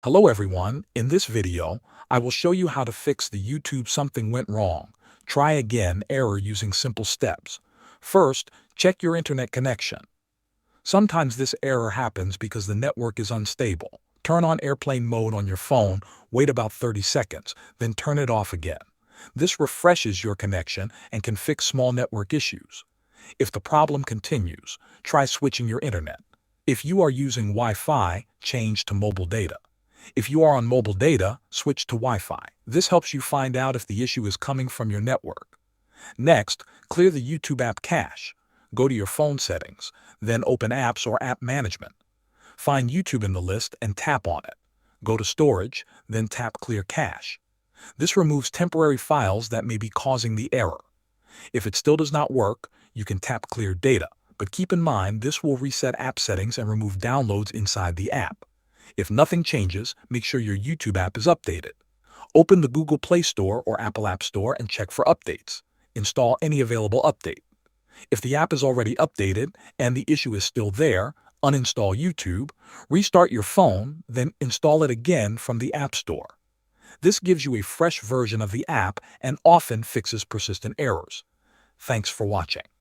Hello everyone, in this video, I will show you how to fix the YouTube something went wrong. Try again error using simple steps. First, check your internet connection. Sometimes this error happens because the network is unstable. Turn on airplane mode on your phone, wait about 30 seconds, then turn it off again. This refreshes your connection and can fix small network issues. If the problem continues, try switching your internet. If you are using Wi-Fi, change to mobile data. If you are on mobile data, switch to Wi-Fi. This helps you find out if the issue is coming from your network. Next, clear the YouTube app cache. Go to your phone settings, then open Apps or App Management. Find YouTube in the list and tap on it. Go to Storage, then tap Clear Cache. This removes temporary files that may be causing the error. If it still does not work, you can tap Clear Data, but keep in mind this will reset app settings and remove downloads inside the app. If nothing changes, make sure your YouTube app is updated. Open the Google Play Store or Apple App Store and check for updates. Install any available update. If the app is already updated and the issue is still there, uninstall YouTube, restart your phone, then install it again from the App Store. This gives you a fresh version of the app and often fixes persistent errors. Thanks for watching.